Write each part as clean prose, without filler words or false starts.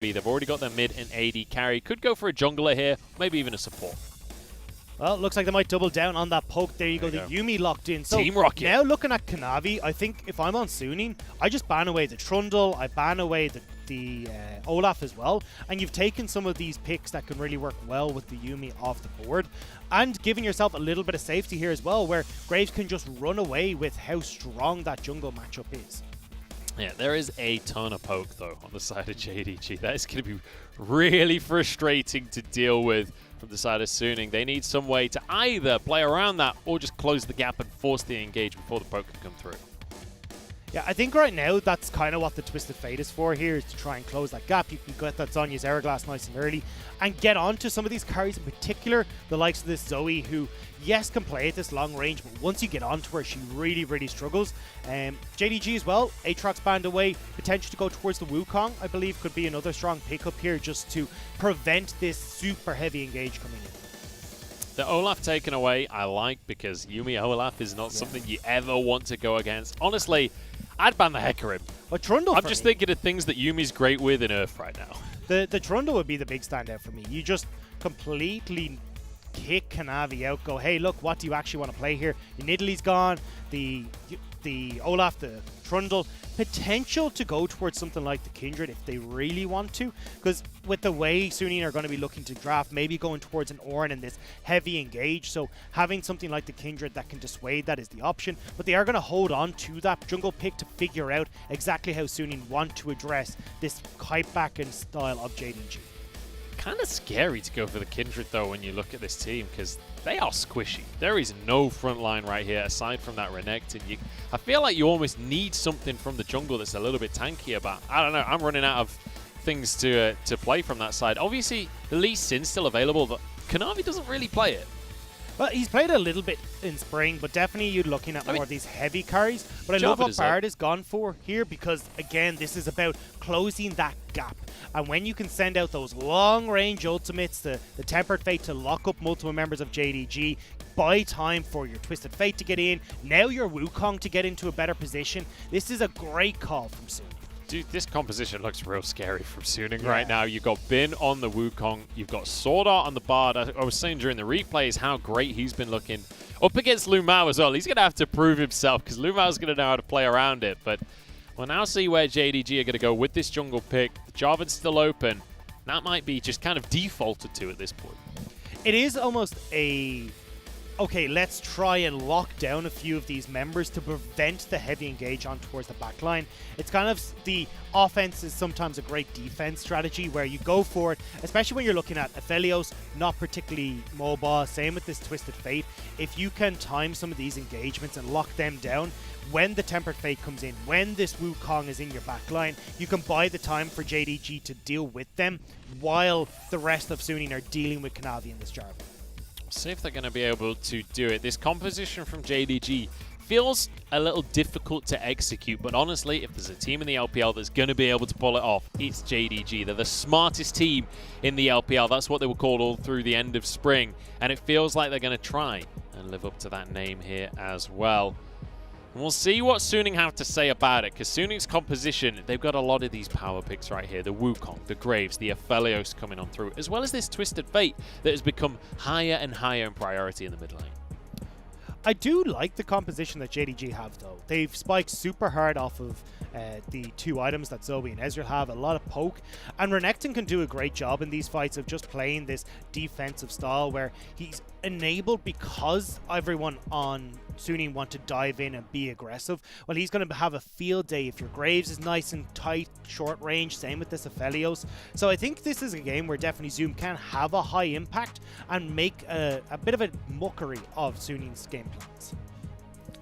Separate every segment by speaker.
Speaker 1: They've already got their mid and AD carry. Could go for a jungler here, maybe even a support.
Speaker 2: Well, it looks like they might double down on that poke. There you go, the Yuumi locked in. So
Speaker 1: Team Rocket.
Speaker 2: Now looking at Kanavi, I think if I'm on Suning, I just ban away the Trundle, I ban away the Olaf as well, and you've taken some of these picks that can really work well with the Yuumi off the board, and giving yourself a little bit of safety here as well, where Graves can just run away with how strong that jungle matchup is.
Speaker 1: Yeah, there is a ton of poke, though, on the side of JDG. That is going to be really frustrating to deal with from the side of Suning. They need some way to either play around that or just close the gap and force the engage before the poke can come through.
Speaker 2: Yeah, I think right now that's kind of what the Twisted Fate is for here, is to try and close that gap. You can get that Zhonya's Hourglass nice and early and get onto some of these carries, in particular the likes of this Zoe, who, yes, can play at this long range, but once you get onto her, she really, really struggles. JDG as well, Aatrox banned away, potential to go towards the Wukong, I believe, could be another strong pickup here just to prevent this super heavy engage coming in.
Speaker 1: The Olaf taken away, I like, because Yuumi Olaf is not something you ever want to go against. Honestly, I'd ban the heck of him.
Speaker 2: But Trundle,
Speaker 1: I'm just thinking of things that Yumi's great with in Earth right now.
Speaker 2: The Trundle would be the big standout for me. You just completely kick Kanavi out, go, hey, look, what do you actually want to play here? Your Nidalee's gone, the Olaf, the Trundle, potential to go towards something like the Kindred if they really want to, because with the way Suning are going to be looking to draft, maybe going towards an Ornn in this heavy engage, so having something like the Kindred that can dissuade that is the option, but they are going to hold on to that jungle pick to figure out exactly how Suning want to address this kite back and style of JDG.
Speaker 1: Kind of scary to go for the Kindred, though, when you look at this team, because they are squishy. There is no front line right here, aside from that Renekton. I feel like you almost need something from the jungle that's a little bit tankier, but I don't know. I'm running out of things to play from that side. Obviously, the Lee Sin's still available, but Kanavi doesn't really play it.
Speaker 2: Well, he's played a little bit in spring, but definitely you're looking at more of these heavy carries. But I love what Bard has gone for here, because, again, this is about closing that gap. And when you can send out those long-range ultimates, the Tempered Fate to lock up multiple members of JDG, buy time for your Twisted Fate to get in, now your Wukong to get into a better position, this is a great call from Suning.
Speaker 1: Dude, this composition looks real scary from Suning right now. You've got Bin on the Wukong. You've got Sword Art on the Bard. I was saying during the replays how great he's been looking. Up against Lu Mao as well. He's going to have to prove himself, because Lu Mao's going to know how to play around it. But we'll now see where JDG are going to go with this jungle pick. The Jarvan's still open. That might be just kind of defaulted to at this point.
Speaker 2: It is almost a... okay, let's try and lock down a few of these members to prevent the heavy engage on towards the backline. It's kind of, the offense is sometimes a great defense strategy where you go for it, especially when you're looking at Aphelios, not particularly mobile, same with this Twisted Fate. If you can time some of these engagements and lock them down, when the Tempered Fate comes in, when this Wukong is in your backline, you can buy the time for JDG to deal with them while the rest of Suning are dealing with Kanavi and this Jarvan.
Speaker 1: See if they're going to be able to do it. This composition from JDG feels a little difficult to execute, but honestly, if there's a team in the LPL that's going to be able to pull it off, it's JDG. They're the smartest team in the LPL. That's what they were called all through the end of spring, and it feels like they're going to try and live up to that name here as well. And we'll see what Suning have to say about it, because Suning's composition, they've got a lot of these power picks right here. The Wukong, the Graves, the Aphelios coming on through, as well as this Twisted Fate that has become higher and higher in priority in the mid lane.
Speaker 2: I do like the composition that JDG have, though. They've spiked super hard off of the two items that Zoe and Ezreal have, a lot of poke, and Renekton can do a great job in these fights of just playing this defensive style where he's enabled, because everyone on Suning want to dive in and be aggressive. Well, he's going to have a field day if your Graves is nice and tight, short range, same with this Aphelios. So I think this is a game where definitely Zoom can have a high impact and make a bit of a mockery of Suning's game plans.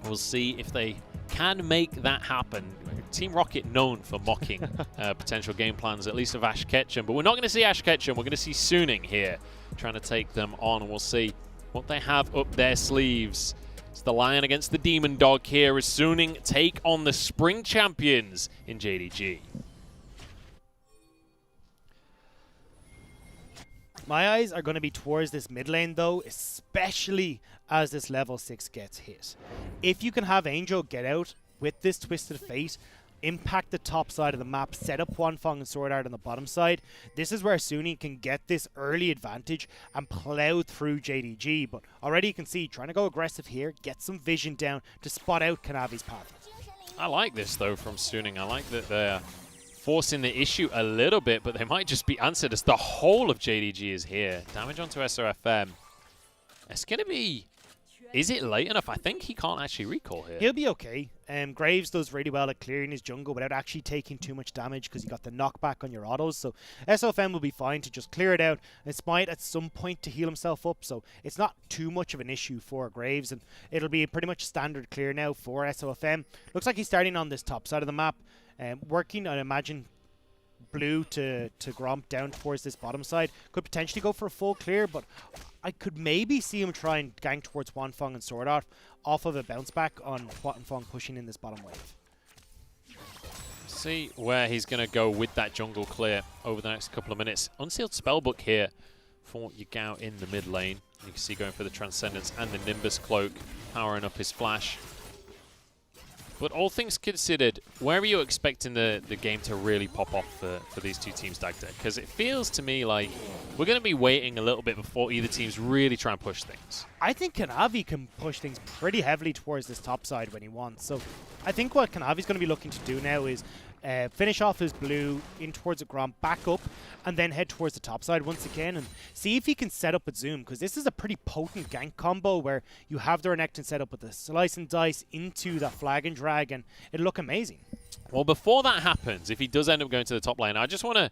Speaker 1: We'll see if they can make that happen. Team Rocket known for mocking potential game plans, at least of Ash Ketchum. But we're not going to see Ash Ketchum. We're going to see Suning here trying to take them on. We'll see what they have up their sleeves. It's the Lion against the Demon Dog here as Suning take on the Spring Champions in JDG.
Speaker 2: My eyes are going to be towards this mid lane, though, especially as this level 6 gets hit. If you can have Angel get out with this Twisted Fate, impact the top side of the map, set up Huanfeng and Sword Art on the bottom side. This is where Suni can get this early advantage and plow through JDG. But already you can see, trying to go aggressive here, get some vision down to spot out Kanavi's path.
Speaker 1: I like this, though, from Suning. I like that they're forcing the issue a little bit, but they might just be answered as the whole of JDG is here. Damage onto SOFM. It's going to be... Is it late enough? I think he can't actually recall here.
Speaker 2: He'll be okay. Graves does really well at clearing his jungle without actually taking too much damage because you got the knockback on your autos. So SOFM will be fine to just clear it out. And Smite at some point to heal himself up. So it's not too much of an issue for Graves. And it'll be pretty much standard clear now for SOFM. Looks like he's starting on this top side of the map. Working, I imagine, blue to Gromp down towards this bottom side. Could potentially go for a full clear, but I could maybe see him try and gank towards Huanfeng and Sword Art off of a bounce back on Huanfeng pushing in this bottom wave.
Speaker 1: See where he's going to go with that jungle clear over the next couple of minutes. Unsealed Spellbook here for Yagao in the mid lane. You can see going for the Transcendence and the Nimbus Cloak, powering up his flash. But all things considered, where are you expecting the game to really pop off for these two teams, Dagda? Because it feels to me like we're going to be waiting a little bit before either teams really try and push things.
Speaker 2: I think Kanavi can push things pretty heavily towards this top side when he wants. So I think what Kanavi's going to be looking to do now is finish off his blue in towards a Gromp, back up, and then head towards the top side once again and see if he can set up a Zoom, because this is a pretty potent gank combo where you have the Renekton set up with the Slice and Dice into that Flag and Drag, and it'll look amazing.
Speaker 1: Well, before that happens, if he does end up going to the top lane, I just want to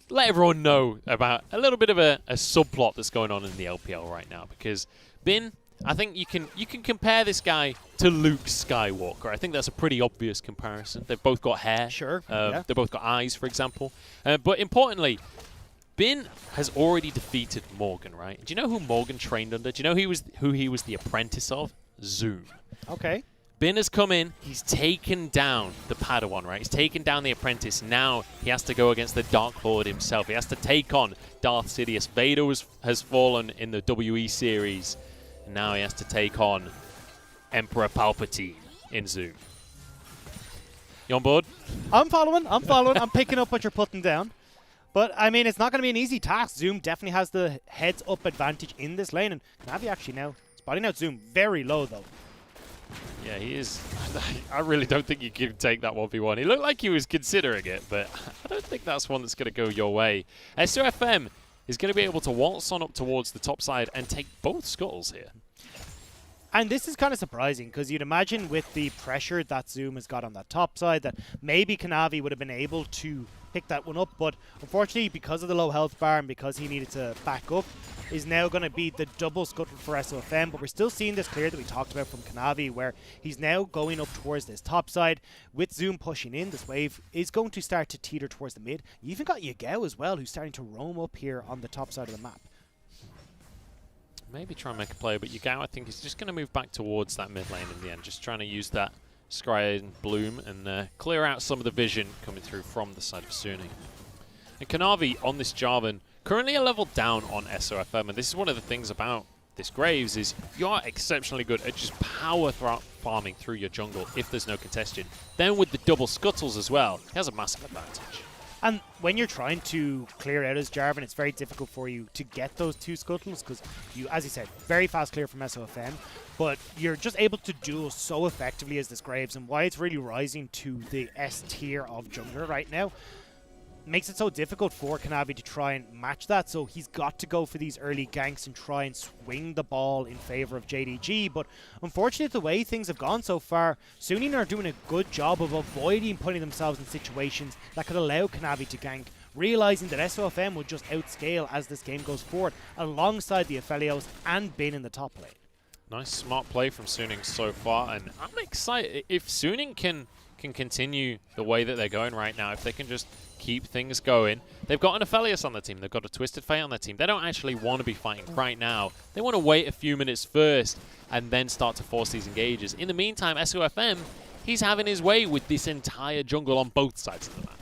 Speaker 1: let everyone know about a little bit of a subplot that's going on in the LPL right now, because Bin, I think you can compare this guy to Luke Skywalker. I think that's a pretty obvious comparison. They've both got hair.
Speaker 2: Sure.
Speaker 1: Yeah. They've both got eyes, for example. But importantly, Bin has already defeated Morgan, right? Do you know who Morgan trained under? Do you know who he was the apprentice of? Zoom.
Speaker 2: Okay.
Speaker 1: Bin has come in, he's taken down the Padawan, right? He's taken down the apprentice. Now he has to go against the Dark Lord himself. He has to take on Darth Sidious. Vader has fallen in the WE series. And now he has to take on Emperor Palpatine in Zoom. You on board?
Speaker 2: I'm following. I'm picking up what you're putting down. But, I mean, it's not going to be an easy task. Zoom definitely has the heads-up advantage in this lane. And Kanavi actually now spotting out Zoom very low, though.
Speaker 1: Yeah, he is. I really don't think you can take that 1v1. He looked like he was considering it, but I don't think that's one that's going to go your way. SOFM is going to be able to waltz on up towards the top side and take both scuttles here.
Speaker 2: And this is kind of surprising, because you'd imagine with the pressure that Zoom has got on that top side that maybe Kanavi would have been able to pick that one up, but unfortunately because of the low health bar and because he needed to back up, is now going to be the double scuttle for SOFM. But we're still seeing this clear that we talked about from Kanavi, where he's now going up towards this top side with Zoom pushing in. This wave is going to start to teeter towards the mid. You even got Yagao as well, who's starting to roam up here on the top side of the map.
Speaker 1: Maybe try and make a play, but Yagao, I think, is just going to move back towards that mid lane in the end, just trying to use that Scry and Bloom and clear out some of the vision coming through from the side of Suni. And Kanavi on this Jarvan, currently a level down on SOFM, and this is one of the things about this Graves is you are exceptionally good at just power farming through your jungle if there's no congestion. Then with the double scuttles as well, he has a massive advantage.
Speaker 2: And when you're trying to clear out as Jarvan, it's very difficult for you to get those two scuttles because you, as you said, very fast clear from SOFM, but you're just able to duel so effectively as this Graves, and why it's really rising to the S tier of jungler right now makes it so difficult for Kanavi to try and match that. So he's got to go for these early ganks and try and swing the ball in favor of JDG. But unfortunately, the way things have gone so far, Suning are doing a good job of avoiding putting themselves in situations that could allow Kanavi to gank, realizing that SOFM will just outscale as this game goes forward, alongside the Aphelios and Bin in the top lane.
Speaker 1: Nice smart play from Suning so far, and I'm excited if Suning can continue the way that they're going right now, if they can just keep things going. They've got an Aphelios on their team. They've got a Twisted Fate on their team. They don't actually want to be fighting right now. They want to wait a few minutes first and then start to force these engages. In the meantime, SOFM, he's having his way with this entire jungle on both sides of the map.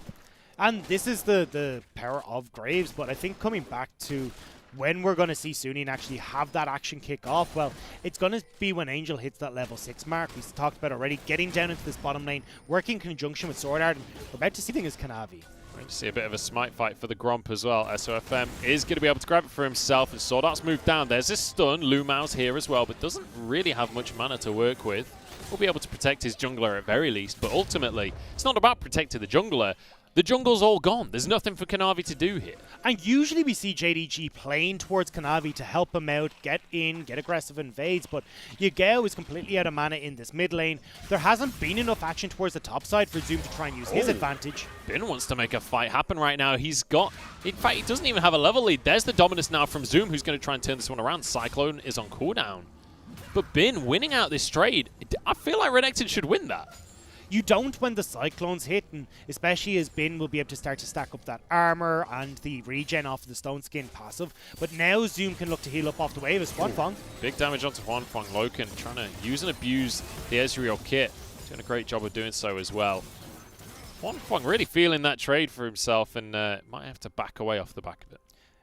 Speaker 2: And this is the power of Graves, but I think coming back to when we're going to see Sunin actually have that action kick off, well, it's going to be when Angel hits that level 6 mark. We've talked about already, getting down into this bottom lane, working in conjunction with Sword Art, and we're about to see things Kanavi.
Speaker 1: We're going to see a bit of a smite fight for the Gromp as well. SOFM is going to be able to grab it for himself, and Sword Art's moved down. There's this stun. Lumau's here as well, but doesn't really have much mana to work with. Will be able to protect his jungler at very least, but ultimately, it's not about protecting the jungler. The jungle's all gone. There's nothing for Kanavi to do here.
Speaker 2: And usually we see JDG playing towards Kanavi to help him out, get in, get aggressive invades, but Yagao is completely out of mana in this mid lane. There hasn't been enough action towards the top side for Zoom to try and use his advantage.
Speaker 1: Bin wants to make a fight happen right now. He's got... In fact, he doesn't even have a level lead. There's the dominance now from Zoom, who's going to try and turn this one around. Cyclone is on cooldown. But Bin winning out this trade, I feel like Renekton should win that.
Speaker 2: You don't when the Cyclones hit, and especially as Bin will be able to start to stack up that armor and the regen off the Stone Skin passive. But now Zoom can look to heal up off the wave as Huanfeng.
Speaker 1: Big damage onto Huanfeng. Loken trying to use and abuse the Ezreal kit. Doing a great job of doing so as well. Huanfeng really feeling that trade for himself, and might have to back away off the back of it.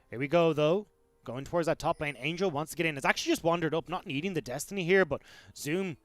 Speaker 2: Here we go, though. Going towards that top lane. Angel wants to get in. It's actually just wandered up, not needing the Destiny here, but Zoom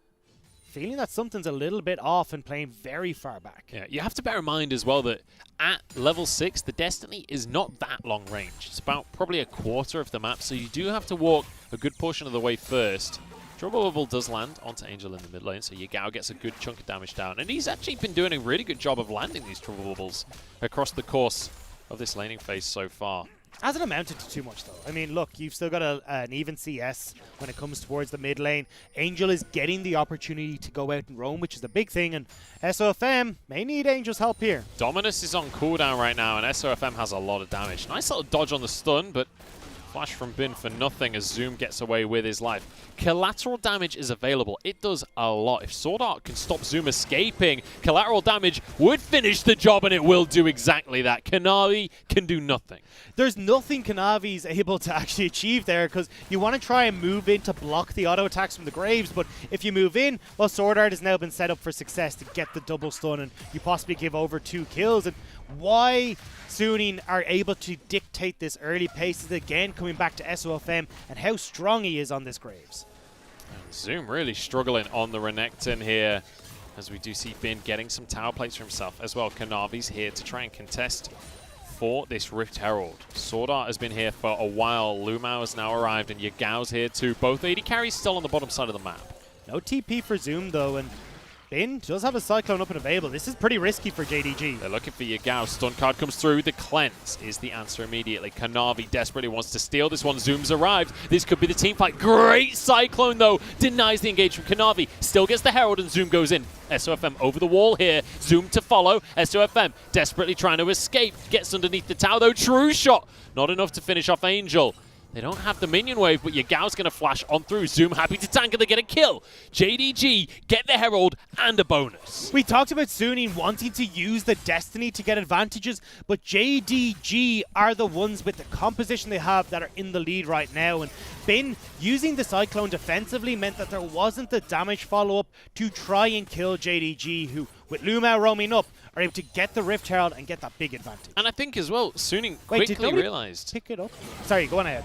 Speaker 2: feeling that something's a little bit off and playing very far back.
Speaker 1: Yeah, you have to bear in mind as well that at level 6, the Destiny is not that long range. It's about probably a quarter of the map, so you do have to walk a good portion of the way first. Trouble Bubble does land onto Angel in the mid lane, so Yagao gets a good chunk of damage down. And he's actually been doing a really good job of landing these Trouble Bubbles across the course of this laning phase so far.
Speaker 2: Hasn't amounted to too much, though. I mean, look, you've still got an even CS when it comes towards the mid lane. Angel is getting the opportunity to go out and roam, which is the big thing, and SOFM may need Angel's help here.
Speaker 1: Dominus is on cooldown right now, and SOFM has a lot of damage. Nice little dodge on the stun, but flash from Bin for nothing as Zoom gets away with his life. Collateral damage is available. It does a lot. If Sword Art can stop Zoom escaping, collateral damage would finish the job, and it will do exactly that. Kanavi can do nothing.
Speaker 2: There's nothing Kanavi's able to actually achieve there, because you want to try and move in to block the auto attacks from the Graves, but if you move in, well, Sword Art has now been set up for success to get the double stun, and you possibly give over 2 kills. And why Sunin are able to dictate this early pace is again coming back to SOFM and how strong he is on this Graves.
Speaker 1: And Zoom really struggling on the Renekton here, as we do see Bin getting some tower plates for himself as well. Kanavi's here to try and contest for this Rift Herald. Sword Art has been here for a while. Lumao has now arrived, and Yagao's here too. Both AD carries still on the bottom side of the map.
Speaker 2: No TP for Zoom, though, and Bin does have a Cyclone up and available. This is pretty risky for JDG.
Speaker 1: They're looking for Yagao. Stun card comes through. The cleanse is the answer immediately. Kanavi desperately wants to steal this one. Zoom's arrived. This could be the team fight. Great Cyclone, though. Denies the engage from Kanavi. Still gets the Herald, and Zoom goes in. SOFM over the wall here. Zoom to follow. SOFM desperately trying to escape. Gets underneath the tower, though. True shot. Not enough to finish off Angel. They don't have the minion wave, but Yagao's going to flash on through. Zoom happy to tank, and they get a kill. JDG get the Herald and a bonus.
Speaker 2: We talked about Sunin wanting to use the Destiny to get advantages, but JDG are the ones with the composition they have that are in the lead right now. And Bin using the Cyclone defensively meant that there wasn't the damage follow-up to try and kill JDG, who, with Lumao roaming up, are able to get the Rift Herald and get that big advantage.
Speaker 1: And I think as well, Sunin quickly realized.
Speaker 2: Pick it up? Sorry, go on ahead.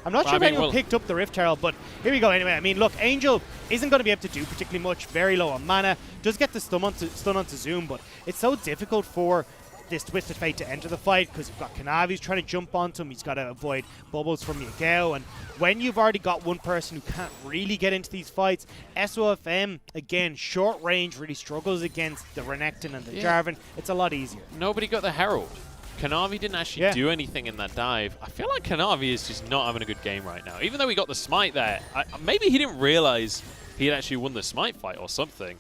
Speaker 2: I'm not sure if anyone picked up the Rift Herald, but here we go anyway. I mean, look, Angel isn't going to be able to do particularly much, very low on mana. Does get the stun onto Zoom, but it's so difficult for this Twisted Fate to enter the fight because you've got Kanavi's trying to jump onto him. He's got to avoid bubbles from Yagao, and when you've already got one person who can't really get into these fights, SOFM, again, short range, really struggles against the Renekton and the Jarvan. It's a lot easier.
Speaker 1: Nobody got the Herald. Kanavi didn't actually do anything in that dive. I feel like Kanavi is just not having a good game right now. Even though he got the smite there, maybe he didn't realize he had actually won the smite fight or something.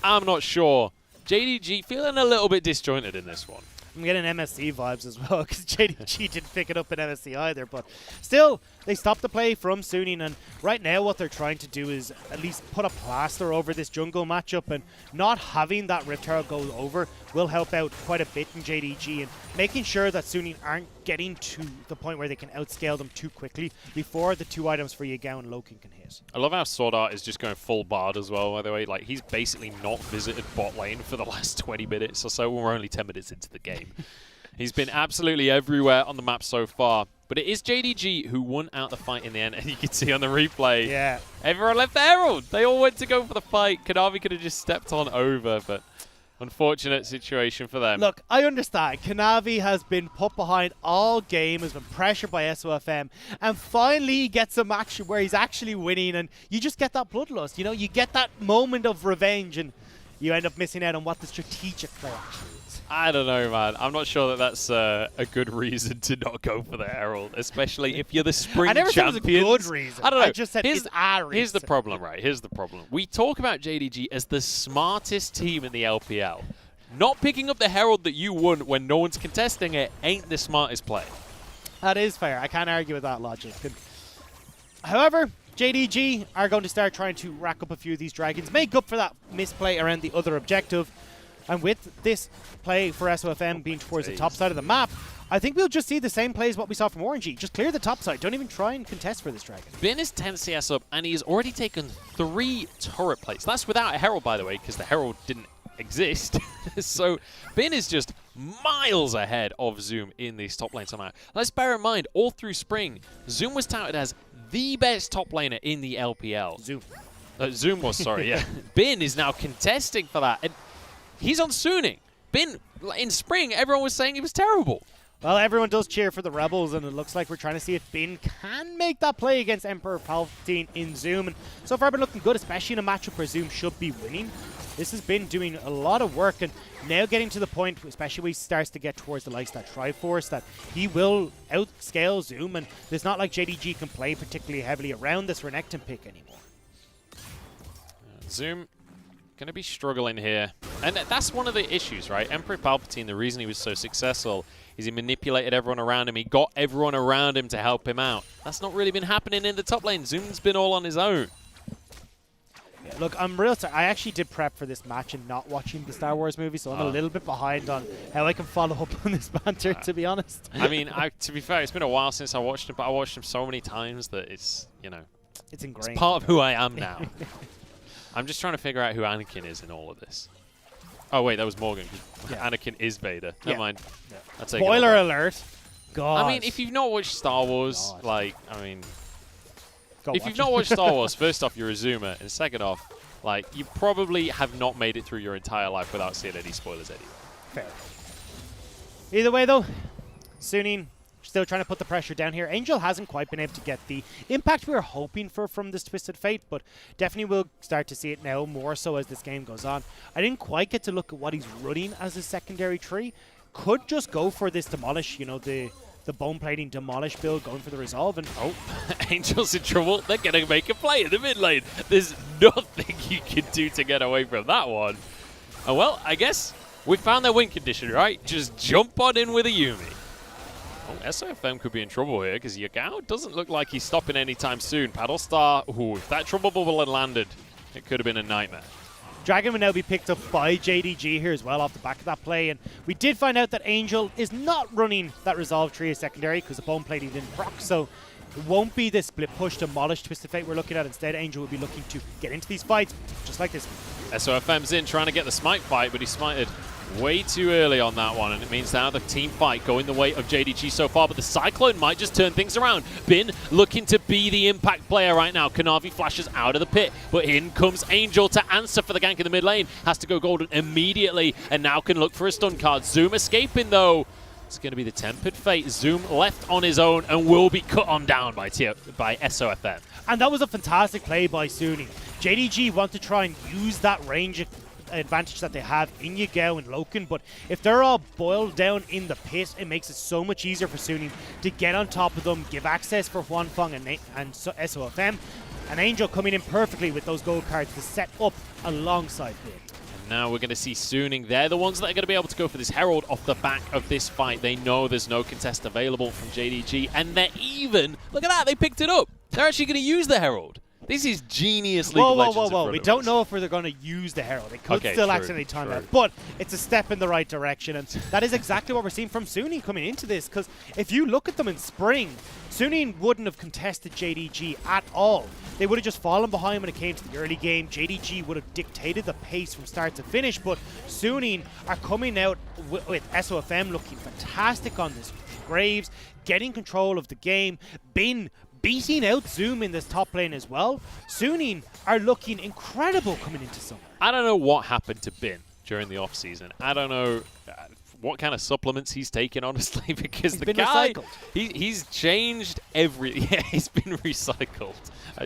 Speaker 1: I'm not sure. JDG feeling a little bit disjointed in this one.
Speaker 2: I'm getting MSC vibes as well, because JDG didn't pick it up in MSC either. But still, they stopped the play from Sunin, and right now what they're trying to do is at least put a plaster over this jungle matchup, and not having that Rift Herald go over will help out quite a bit in JDG, and making sure that Sunin aren't getting to the point where they can outscale them too quickly before the 2 items for Yagao and Loken can hit.
Speaker 1: I love how Sword Art is just going full Bard as well, by the way. Like, he's basically not visited bot lane for the last 20 minutes or so. We're only 10 minutes into the game. He's been absolutely everywhere on the map so far. But it is JDG who won out the fight in the end, and you can see on the replay,
Speaker 2: Yeah.
Speaker 1: everyone left the Herald. They all went to go for the fight. Kanavi could have just stepped on over, but unfortunate situation for them.
Speaker 2: Look, I understand. Kanavi has been put behind all game, has been pressured by SOFM, and finally he gets a match where he's actually winning, and you just get that bloodlust. You know, you get that moment of revenge, and you end up missing out on what the strategic play actually is.
Speaker 1: I don't know, man. I'm not sure that that's a good reason to not go for the Herald, especially if you're the spring
Speaker 2: I never
Speaker 1: champions.
Speaker 2: said it was a good reason.
Speaker 1: I don't know.
Speaker 2: I just said it's a reason.
Speaker 1: Here's the problem, right? Here's the problem. We talk about JDG as the smartest team in the LPL. Not picking up the Herald that you won when no one's contesting it ain't the smartest play.
Speaker 2: That is fair. I can't argue with that logic. However, JDG are going to start trying to rack up a few of these dragons, make up for that misplay around the other objective. And with this play for SOFM being towards the top side of the map, I think we'll just see the same play as what we saw from Orangey. Just clear the top side. Don't even try and contest for this dragon.
Speaker 1: Bin is 10 CS up, and he's already taken 3 turret plates. That's without a Herald, by the way, because the Herald didn't exist. So Bin is just miles ahead of Zoom in these top lanes somehow. Let's bear in mind, all through spring, Zoom was touted as the best top laner in the LPL. Zoom was, sorry, yeah. Bin is now contesting for that. And he's on Suning. Bin, in spring, everyone was saying he was terrible.
Speaker 2: Well, everyone does cheer for the Rebels, and it looks like we're trying to see if Bin can make that play against Emperor Palpatine in Zoom. And so far, been looking good, especially in a matchup where Zoom should be winning. This has been doing a lot of work, and now getting to the point, especially when he starts to get towards the likes of that Triforce, that he will outscale Zoom, and it's not like JDG can play particularly heavily around this Renekton pick anymore.
Speaker 1: Zoom going to be struggling here. And that's one of the issues, right? Emperor Palpatine, the reason he was so successful is he manipulated everyone around him. He got everyone around him to help him out. That's not really been happening in the top lane. Zoom's been all on his own.
Speaker 2: Yeah, look, I'm real sorry. I actually did prep for this match and not watching the Star Wars movie, so I'm a little bit behind on how I can follow up on this banter, to be honest.
Speaker 1: I mean, to be fair, it's been a while since I watched him, but I watched him so many times that it's, you know,
Speaker 2: it's ingrained.
Speaker 1: It's part of who I am now. I'm just trying to figure out who Anakin is in all of this. Oh, wait, that was Morgan. Yeah. Anakin is Vader. Never mind. Yeah.
Speaker 2: Spoiler alert. God.
Speaker 1: I mean, if you've not watched Star Wars, like, I mean, if you've
Speaker 2: it.
Speaker 1: not watched Star Wars, first off, you're a zoomer. And second off, like, you probably have not made it through your entire life without seeing any spoilers anyway.
Speaker 2: Fair. Either way, though, Suning still trying to put the pressure down here. Angel hasn't quite been able to get the impact we were hoping for from this Twisted Fate, but definitely we'll start to see it now more so as this game goes on. I didn't quite get to look at what he's running as a secondary tree. Could just go for this Demolish, you know, the bone plating Demolish build, going for the Resolve. And
Speaker 1: oh, Angel's in trouble. They're going to make a play in the mid lane. There's nothing you can do to get away from that one. Oh, well, I guess we found their win condition, right? Just jump on in with a Yuumi. Oh, SOFM could be in trouble here because Yagao doesn't look like he's stopping anytime soon. Paddlestar, ooh, if that trouble bubble had landed, it could have been a nightmare.
Speaker 2: Dragon will now be picked up by JDG here as well off the back of that play. And we did find out that Angel is not running that Resolve tree as secondary because the bone plating didn't proc. So it won't be this split push Demolish Twisted Fate we're looking at. Instead, Angel will be looking to get into these fights just like this.
Speaker 1: SOFM's in trying to get the smite fight, but he smited way too early on that one, and it means now the team fight going the way of JDG so far, but the Cyclone might just turn things around. Bin looking to be the impact player right now. Kanavi flashes out of the pit, but in comes Angel to answer for the gank in the mid lane. Has to go golden immediately, and now can look for a stun card. Zoom escaping though. It's going to be the Tempered Fate. Zoom left on his own and will be cut on down by SOFM.
Speaker 2: And that was a fantastic play by Suning. JDG want to try and use that range advantage that they have in Yagao and Loken, but if they're all boiled down in the pit, it makes it so much easier for Suning to get on top of them, give access for Huanfeng and SOFM, and Angel coming in perfectly with those gold cards to set up alongside Bin.
Speaker 1: And now we're going to see Suning. They're the ones that are going to be able to go for this Herald off the back of this fight. They know there's no contest available from JDG, and they're even, look at that, they picked it up. They're actually going to use the Herald. This is genius League of Legends.
Speaker 2: Whoa. We don't know if they're going to use the Herald. It could still accidentally time out, but it's a step in the right direction, and that is exactly what we're seeing from Suning coming into this, because if you look at them in spring, Suning wouldn't have contested JDG at all. They would have just fallen behind when it came to the early game. JDG would have dictated the pace from start to finish, but Suning are coming out with SOFM looking fantastic on this Graves, getting control of the game. Bin beating out Zoom in this top lane as well. Suning are looking incredible coming into summer.
Speaker 1: I don't know what happened to Bin during the off-season. I don't know what kind of supplements he's taken, honestly, because
Speaker 2: He's
Speaker 1: the
Speaker 2: been
Speaker 1: guy,
Speaker 2: recycled.
Speaker 1: he's changed every... Yeah, he's been recycled.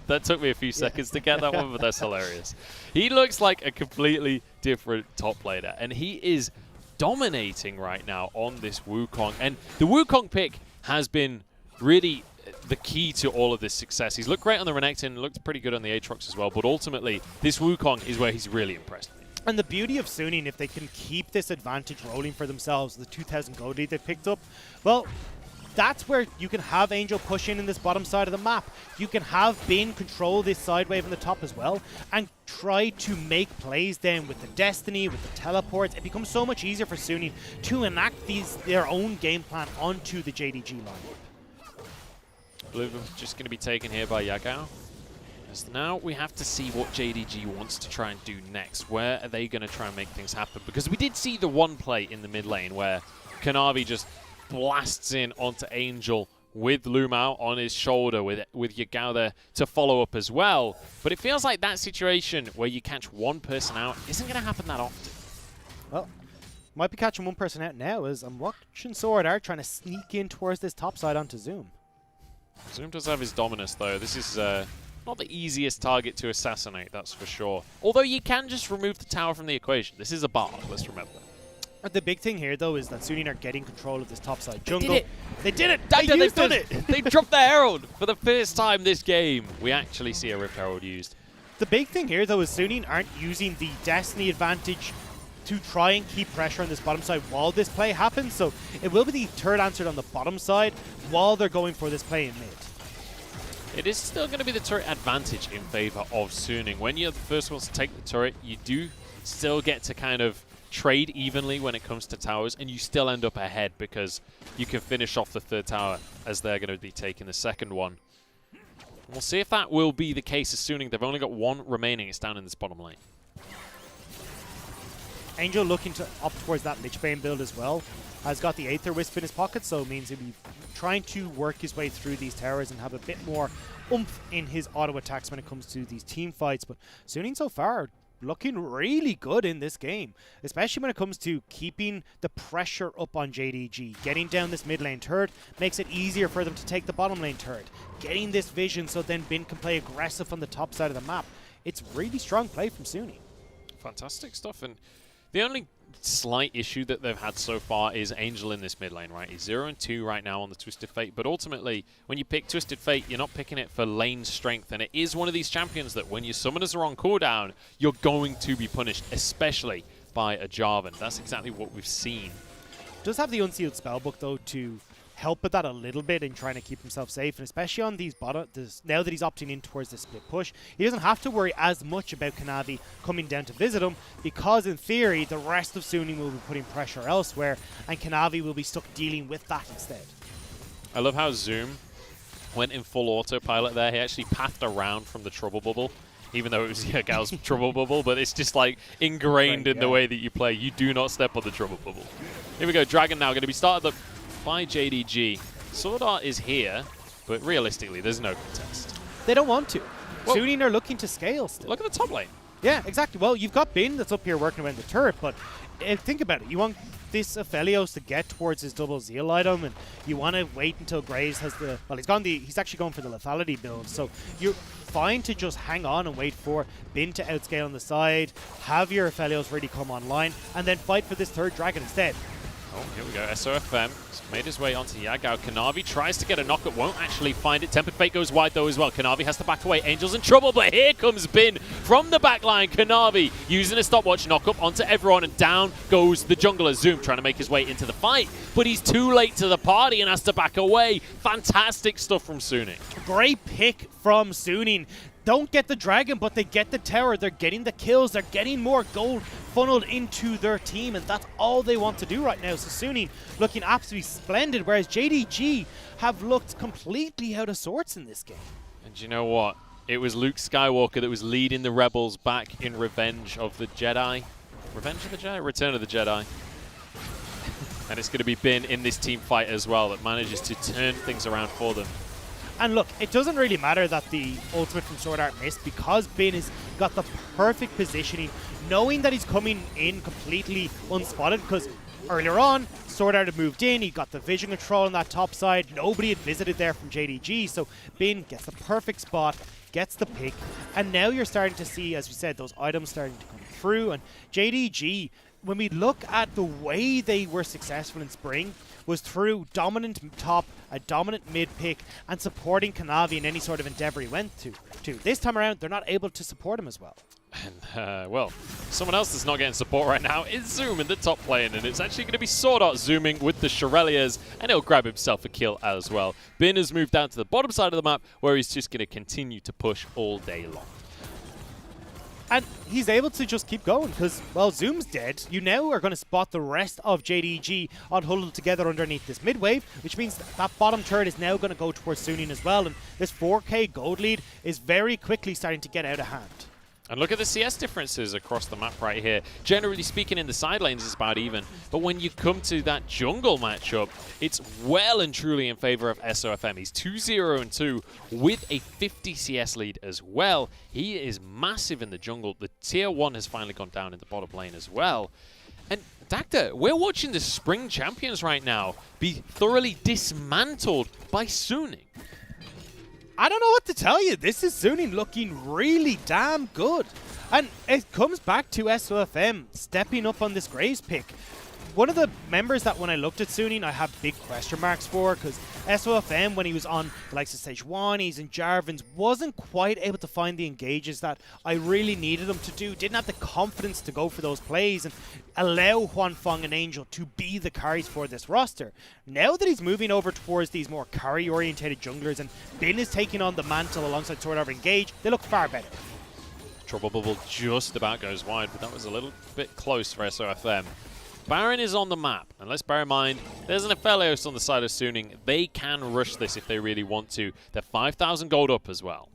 Speaker 1: That took me a few seconds to get that one, but that's hilarious. He looks like a completely different top laner, and he is dominating right now on this Wukong. And the Wukong pick has been really the key to all of this success. He's looked great on the Renekton, looked pretty good on the Aatrox as well, but ultimately, this Wukong is where he's really impressed me.
Speaker 2: And the beauty of Suning, if they can keep this advantage rolling for themselves, the 2,000 gold lead they picked up, well, that's where you can have Angel push in this bottom side of the map. You can have Bin control this side wave in the top as well and try to make plays then with the Destiny, with the teleports. It becomes so much easier for Suning to enact their own game plan onto the JDG lineup.
Speaker 1: Blue just going to be taken here by Yagao. As now we have to see what JDG wants to try and do next. Where are they going to try and make things happen? Because we did see the one play in the mid lane where Kanavi just blasts in onto Angel with Lumao on his shoulder with Yagao there to follow up as well. But it feels like that situation where you catch one person out isn't going to happen that often.
Speaker 2: Well, might be catching one person out now as I'm watching Sword Art trying to sneak in towards this top side onto Zoom.
Speaker 1: Zoom does have his Dominus though. This is not the easiest target to assassinate, that's for sure. Although you can just remove the tower from the equation. This is a Bard, let's remember.
Speaker 2: The big thing here, though, is that Suning are getting control of this top side jungle.
Speaker 1: They did it!
Speaker 2: They've done it!
Speaker 1: They dropped the Herald! For the first time this game, we actually see a Rift Herald used.
Speaker 2: The big thing here, though, is Suning aren't using the Destiny advantage to try and keep pressure on this bottom side while this play happens. So it will be the turret answered on the bottom side while they're going for this play in mid.
Speaker 1: It is still going to be the turret advantage in favor of Suning. When you're the first ones to take the turret, you do still get to kind of trade evenly when it comes to towers, and you still end up ahead because you can finish off the third tower as they're going to be taking the second one. We'll see if that will be the case as Suning. They've only got one remaining. It's down in this bottom lane.
Speaker 2: Angel looking to opt towards that Lich Bane build as well. Has got the Aether Wisp in his pocket, so it means he'll be trying to work his way through these towers and have a bit more oomph in his auto attacks when it comes to these team fights. But Suning so far looking really good in this game, especially when it comes to keeping the pressure up on JDG. Getting down this mid lane turret makes it easier for them to take the bottom lane turret. Getting this vision so then Bin can play aggressive on the top side of the map. It's really strong play from Suning.
Speaker 1: Fantastic stuff. And the only slight issue that they've had so far is Angel in this mid lane, right? He's 0-2 right now on the Twisted Fate, but ultimately, when you pick Twisted Fate, you're not picking it for lane strength, and it is one of these champions that when your summoners are on cooldown, you're going to be punished, especially by a Jarvan. That's exactly what we've seen.
Speaker 2: Does have the Unsealed Spellbook, though, to help with that a little bit in trying to keep himself safe, and especially on these now that he's opting in towards the split push, he doesn't have to worry as much about Kanavi coming down to visit him, because in theory the rest of Suning will be putting pressure elsewhere and Kanavi will be stuck dealing with that instead.
Speaker 1: I love how Zoom went in full autopilot there. He actually pathed around from the trouble bubble, even though it was Gal's trouble bubble, but it's just like ingrained in the way that you play. You do not step on the trouble bubble. Here we go, Dragon now going to be started up by JDG. Sword Art is here, but realistically, there's no contest.
Speaker 2: They don't want to.
Speaker 1: Well,
Speaker 2: Suning are looking to scale still.
Speaker 1: Look at the top lane.
Speaker 2: Yeah, exactly. Well, you've got Bin that's up here working around the turret, but think about it. You want this Aphelios to get towards his double Zeal item, and you want to wait until Graves has the... Well, he's actually going for the lethality build, so you're fine to just hang on and wait for Bin to outscale on the side, have your Aphelios ready come online, and then fight for this third dragon instead.
Speaker 1: Oh, here we go. SOFM has made his way onto Yagao. Kanavi tries to get a knockup, won't actually find it. Tempered Fate goes wide though as well. Kanavi has to back away. Angel's in trouble, but here comes Bin from the back line. Kanavi using a stopwatch knockup onto everyone, and down goes the jungler. Zoom trying to make his way into the fight, but he's too late to the party and has to back away. Fantastic stuff from Suning.
Speaker 2: Great pick from Suning. Don't get the dragon, but they get the tower. They're getting the kills. They're getting more gold funneled into their team, and that's all they want to do right now. So Suning looking absolutely splendid, whereas JDG have looked completely out of sorts in this game.
Speaker 1: And you know what? It was Luke Skywalker that was leading the Rebels back in Revenge of the Jedi. Revenge of the Jedi? Return of the Jedi. And it's going to be Bin in this team fight as well that manages to turn things around for them.
Speaker 2: And look, it doesn't really matter that the ultimate from Sword Art missed because Bin has got the perfect positioning, knowing that he's coming in completely unspotted because earlier on, Sword Art had moved in, he got the vision control on that top side, nobody had visited there from JDG, so Bin gets the perfect spot, gets the pick, and now you're starting to see, as we said, those items starting to come through, and JDG, when we look at the way they were successful in Spring, was through dominant top, a dominant mid pick, and supporting Kanavi in any sort of endeavor he went to. This time around, they're not able to support him as well.
Speaker 1: And, well, someone else that's not getting support right now is Zoom in the top lane, and it's actually going to be Sword Art zooming with the Shirelias, and he'll grab himself a kill as well. Bin has moved down to the bottom side of the map, where he's just going to continue to push all day long.
Speaker 2: And he's able to just keep going because, well, Zoom's dead. You now are going to spot the rest of JDG on huddled together underneath this mid wave, which means that bottom turret is now going to go towards Suning as well. And this 4K gold lead is very quickly starting to get out of hand.
Speaker 1: And look at the CS differences across the map right here. Generally speaking, in the side lanes, it's about even. But when you come to that jungle matchup, it's well and truly in favor of SOFM. He's 2-0-2 with a 50 CS lead as well. He is massive in the jungle. The tier 1 has finally gone down in the bottom lane as well. And Dacta, we're watching the Spring Champions right now be thoroughly dismantled by Suning.
Speaker 2: I don't know what to tell you. This is Suning looking really damn good. And it comes back to SOFM stepping up on this Graves pick. One of the members that when I looked at Suning, I have big question marks for, because SOFM, when he was on the likes of Sejuani's and Jarvan's, wasn't quite able to find the engages that I really needed him to do. Didn't have the confidence to go for those plays and allow Huanfeng and Angel to be the carries for this roster. Now that he's moving over towards these more carry-orientated junglers and Bin is taking on the mantle alongside Sword Art Engage, they look far better.
Speaker 1: Trouble Bubble just about goes wide, but that was a little bit close for SOFM. Baron is on the map, and let's bear in mind, there's an Aphelios on the side of Suning. They can rush this if they really want to. They're 5,000 gold up as well.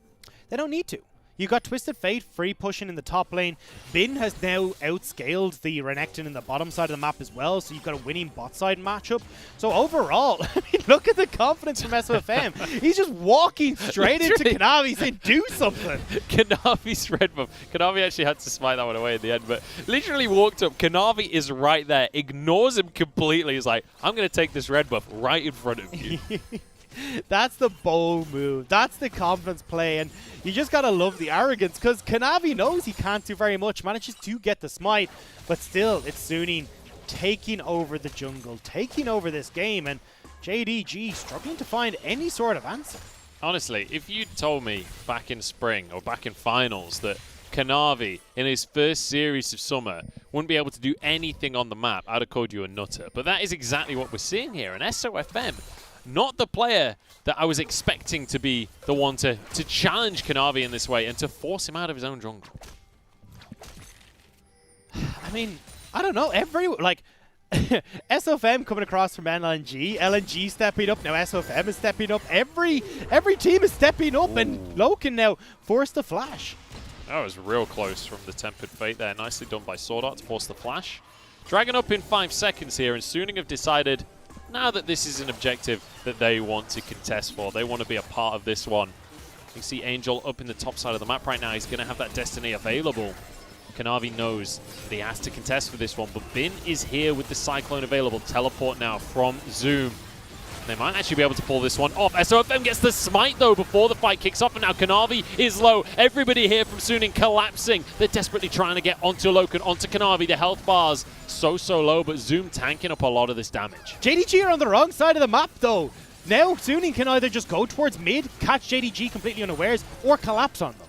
Speaker 2: They don't need to. You got Twisted Fate free pushing in the top lane. Bin has now outscaled the Renekton in the bottom side of the map as well, so you've got a winning bot side matchup. So overall, I mean, look at the confidence from SOFM. He's just walking straight into Kanavi saying, do something.
Speaker 1: Kanavi's red buff. Kanavi actually had to smite that one away in the end, but literally walked up. Kanavi is right there, ignores him completely. He's like, I'm going to take this red buff right in front of you.
Speaker 2: That's the bold move. That's the confidence play. And you just got to love the arrogance because Kanavi knows he can't do very much. Manages to get the smite. But still, it's Suning taking over the jungle, taking over this game. And JDG struggling to find any sort of answer.
Speaker 1: Honestly, if you told me back in spring or back in finals that Kanavi, in his first series of summer, wouldn't be able to do anything on the map, I'd have called you a nutter. But that is exactly what we're seeing here. And SOFM, not the player that I was expecting to be the one to challenge Kanavi in this way and to force him out of his own jungle.
Speaker 2: I mean, I don't know. SOFM coming across from LNG, LNG stepping up, now SOFM is stepping up. Every team is stepping up. Ooh. And Loken now forced the flash.
Speaker 1: That was real close from the Tempered Fate there. Nicely done by Sword Art to force the flash. Dragon up in 5 seconds here, and Suning have decided now that this is an objective that they want to contest for. They want to be a part of this one. You see Angel up in the top side of the map right now. He's going to have that Destiny available. Kanavi knows that he has to contest for this one, but Bin is here with the Cyclone available. Teleport now from Zoom. They might actually be able to pull this one off. SOFM gets the smite, though, before the fight kicks off, and now Kanavi is low. Everybody here from Suning collapsing. They're desperately trying to get onto Loken, onto Kanavi. The health bars so low, but Zoom tanking up a lot of this damage.
Speaker 2: JDG are on the wrong side of the map, though. Now Suning can either just go towards mid, catch JDG completely unawares, or collapse on them.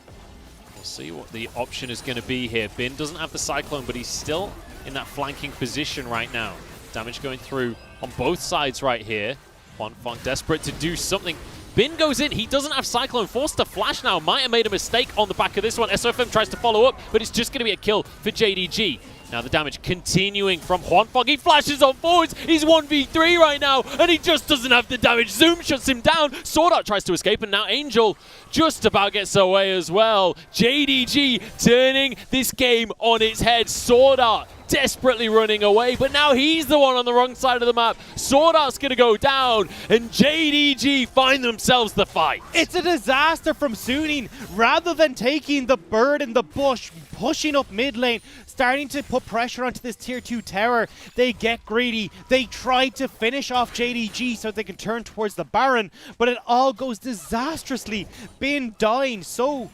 Speaker 1: We'll see what the option is going to be here. Bin doesn't have the Cyclone, but he's still in that flanking position right now. Damage going through on both sides right here. Huanfeng desperate to do something. Bin goes in. He doesn't have Cyclone. Forced to flash now. Might have made a mistake on the back of this one. SOFM tries to follow up, but it's just going to be a kill for JDG. Now the damage continuing from Huanfeng. He flashes on forwards. He's 1v3 right now, and he just doesn't have the damage. Zoom shuts him down. Sword Art tries to escape, and now Angel just about gets away as well. JDG turning this game on its head. Sword Art desperately running away, but now he's the one on the wrong side of the map. Sword Art's going to go down, and JDG find themselves the fight.
Speaker 2: It's a disaster from Suning. Rather than taking the bird in the bush, pushing up mid lane, starting to put pressure onto this tier 2 tower, they get greedy. They try to finish off JDG so they can turn towards the Baron, but it all goes disastrously. Bin dying so...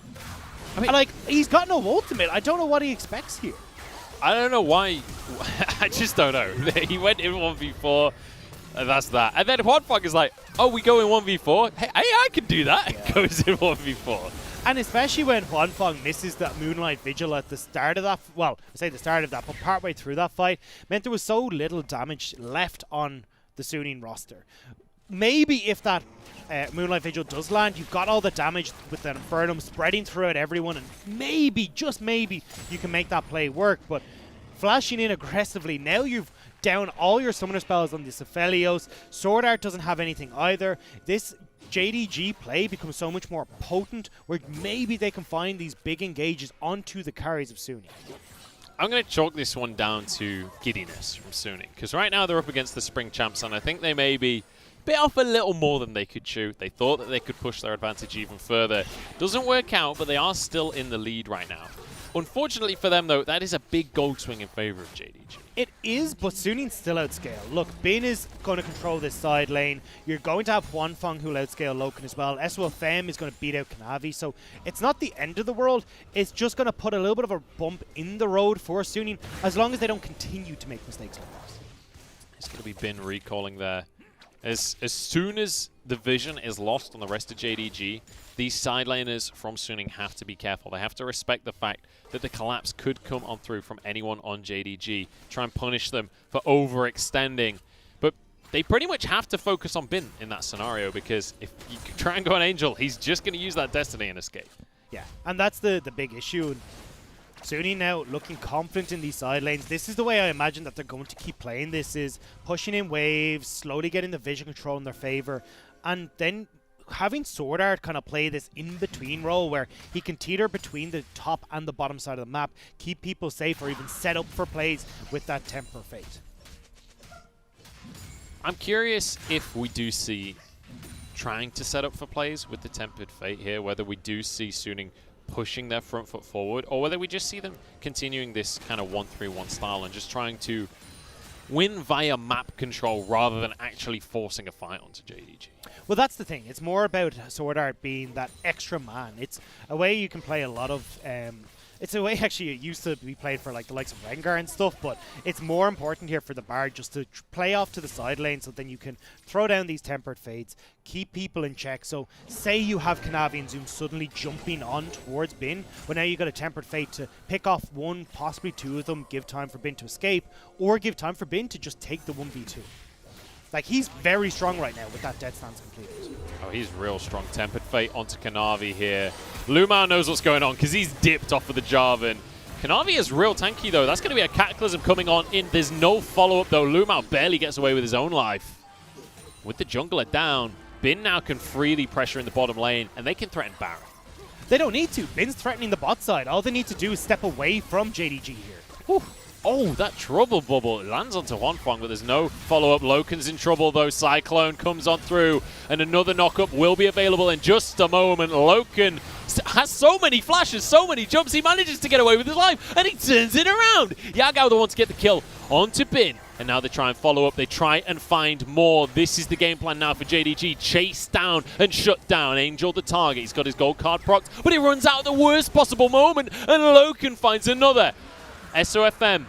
Speaker 2: like, he's got no ultimate. I don't know what he expects here.
Speaker 1: I don't know why. I just don't know. He went in 1v4, and that's that. And then Huanfeng is like, oh, we go in 1v4? Hey, I can do that. Yeah. Goes in 1v4.
Speaker 2: And especially when Huanfeng misses that Moonlight Vigil at the start of that, well, I say the start of that, but partway through that fight, meant there was so little damage left on the Suning roster. Maybe if that Moonlight Vigil does land, you've got all the damage with the Infernum spreading throughout everyone, and maybe, just maybe, you can make that play work. But flashing in aggressively, now you've down all your summoner spells on the Aphelios. Sword Art doesn't have anything either. This JDG play becomes so much more potent, where maybe they can find these big engages onto the carries of Suning.
Speaker 1: I'm going to chalk this one down to giddiness from Suning, because right now they're up against the Spring Champs, and I think they may be bit off a little more than they could chew. They thought that they could push their advantage even further. Doesn't work out, but they are still in the lead right now. Unfortunately for them, though, that is a big gold swing in favor of JDG.
Speaker 2: It is, but Suning's still outscale. Look, Bin is going to control this side lane. You're going to have Huanfeng who'll outscale Loken as well. SOFM is going to beat out Kanavi, so it's not the end of the world. It's just going to put a little bit of a bump in the road for Suning, as long as they don't continue to make mistakes like this.
Speaker 1: It's going to be Bin recalling there. As soon as the vision is lost on the rest of JDG, these side laners from Suning have to be careful. They have to respect the fact that the collapse could come on through from anyone on JDG. Try and punish them for overextending. But they pretty much have to focus on Bin in that scenario, because if you try and go on Angel, he's just going to use that Destiny and escape.
Speaker 2: Yeah, and that's the big issue. Suning now looking confident in these side lanes. This is the way I imagine that they're going to keep playing this, is pushing in waves, slowly getting the vision control in their favor, and then having Sword Art kind of play this in-between role where he can teeter between the top and the bottom side of the map, keep people safe, or even set up for plays with that Temper Fate.
Speaker 1: I'm curious if we do see trying to set up for plays with the Tempered Fate here, whether we do see Suning pushing their front foot forward, or whether we just see them continuing this kind of 1-3-1 style and just trying to win via map control rather than actually forcing a fight onto JDG.
Speaker 2: Well, that's the thing. It's more about Sword Art being that extra man. It's a way you can play a lot of... it's a way actually it used to be played for like the likes of Rengar and stuff, but it's more important here for the Bard just to play off to the side lane, so then you can throw down these tempered fades, keep people in check. So say you have Kanavi and Zoom suddenly jumping on towards Bin, well now you got a tempered fade to pick off one, possibly two of them, give time for Bin to escape, or give time for Bin to just take the 1v2. Like, he's very strong right now with that dead stance completed.
Speaker 1: Oh, he's real strong. Tempered Fate onto Kanavi here. Lumao knows what's going on because he's dipped off of the Jarvan. Kanavi is real tanky, though. That's going to be a Cataclysm coming on in. There's no follow-up, though. Lumao barely gets away with his own life. With the jungler down, Bin now can freely pressure in the bottom lane, and they can threaten Baron.
Speaker 2: They don't need to. Bin's threatening the bot side. All they need to do is step away from JDG here.
Speaker 1: Whew. Oh, that trouble bubble. It lands onto Huanfeng, but there's no follow-up. Loken's in trouble, though. Cyclone comes on through, and another knock-up will be available in just a moment. Loken has so many flashes, so many jumps. He manages to get away with his life, and he turns it around. Yagao the one to get the kill onto Bin, and now they try and follow up. They try and find more. This is the game plan now for JDG. Chase down and shut down Angel the target. He's got his gold card procced, but he runs out at the worst possible moment, and Loken finds another. SOFM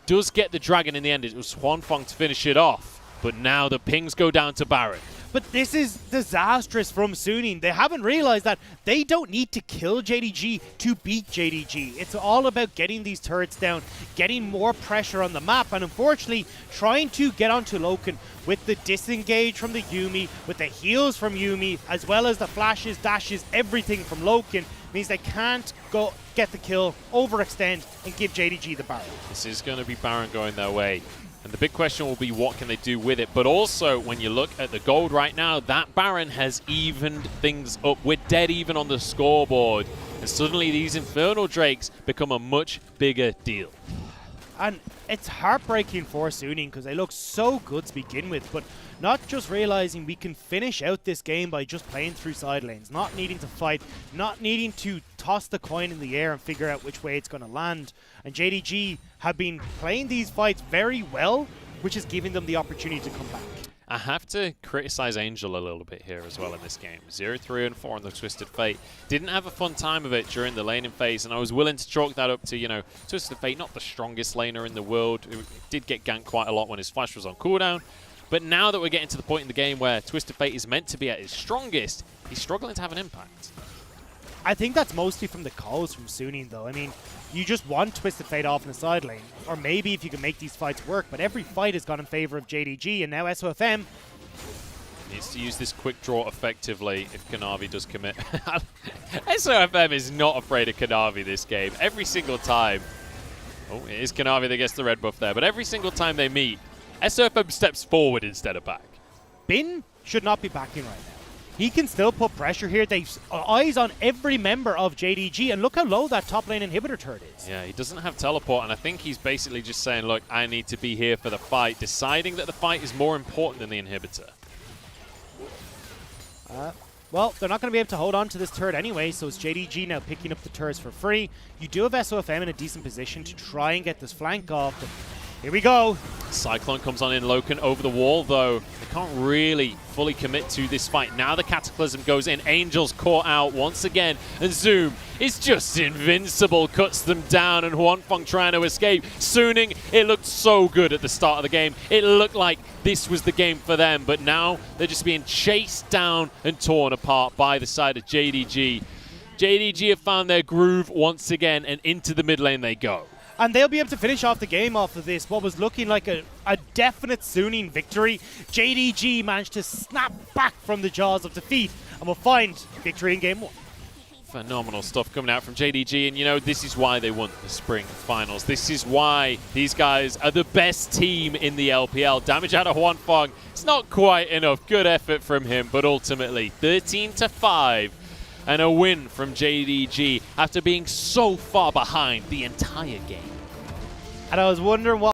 Speaker 1: does get the dragon in the end. It was Huanfeng to finish it off, but now the pings go down to Baron.
Speaker 2: But this is disastrous from Suning. They haven't realized that they don't need to kill JDG to beat JDG. It's all about getting these turrets down, getting more pressure on the map, and unfortunately trying to get onto Loken with the disengage from the Yuumi, with the heals from Yuumi, as well as the flashes, dashes, everything from Loken, means they can't go get the kill, overextend, and give JDG the Baron.
Speaker 1: This is going to be Baron going their way. And the big question will be, what can they do with it? But also, when you look at the gold right now, that Baron has evened things up. We're dead even on the scoreboard. And suddenly these Infernal Drakes become a much bigger deal.
Speaker 2: And it's heartbreaking for Suning because they look so good to begin with, but not just realizing we can finish out this game by just playing through side lanes, not needing to fight, not needing to toss the coin in the air and figure out which way it's going to land. And JDG have been playing these fights very well, which is giving them the opportunity to come back.
Speaker 1: I have to criticize Angel a little bit here as well in this game. 0-3 and 4 on the Twisted Fate. Didn't have a fun time of it during the laning phase, and I was willing to chalk that up to, you know, Twisted Fate, not the strongest laner in the world. It did get ganked quite a lot when his flash was on cooldown. But now that we're getting to the point in the game where Twisted Fate is meant to be at his strongest, he's struggling to have an impact.
Speaker 2: I think that's mostly from the calls from Suning, though. I mean, you just want Twisted Fate off in the side lane, or maybe if you can make these fights work, but every fight has gone in favor of JDG, and now SOFM
Speaker 1: needs to use this quick draw effectively if Kanavi does commit. SOFM is not afraid of Kanavi this game. Every single time. Oh, it is Kanavi that gets the red buff there, but every single time they meet, SOFM steps forward instead of back.
Speaker 2: Bin should not be backing right now. He can still put pressure here. They've eyes on every member of JDG, and look how low that top lane inhibitor turret is.
Speaker 1: Yeah, he doesn't have teleport, and I think he's basically just saying, look, I need to be here for the fight, deciding that the fight is more important than the inhibitor.
Speaker 2: Well, they're not going to be able to hold on to this turret anyway, so it's JDG now picking up the turrets for free. You do have SOFM in a decent position to try and get this flank off, but here we go.
Speaker 1: Cyclone comes on in Loken over the wall, though. They can't really fully commit to this fight. Now the Cataclysm goes in. Angel's caught out once again. And Zoom is just invincible. Cuts them down. And Huanfeng trying to escape. Suning, it looked so good at the start of the game. It looked like this was the game for them. But now they're just being chased down and torn apart by the side of JDG. JDG have found their groove once again. And into the mid lane they go.
Speaker 2: And they'll be able to finish off the game off of this. What was looking like a definite Suning victory. JDG managed to snap back from the jaws of defeat and will find victory in game 1.
Speaker 1: Phenomenal stuff coming out from JDG, and you know, this is why they won the spring finals. This is why these guys are the best team in the LPL. Damage out of Huanfeng. It's not quite enough. Good effort from him, but ultimately 13-5. And a win from JDG after being so far behind the entire game.
Speaker 2: And I was wondering what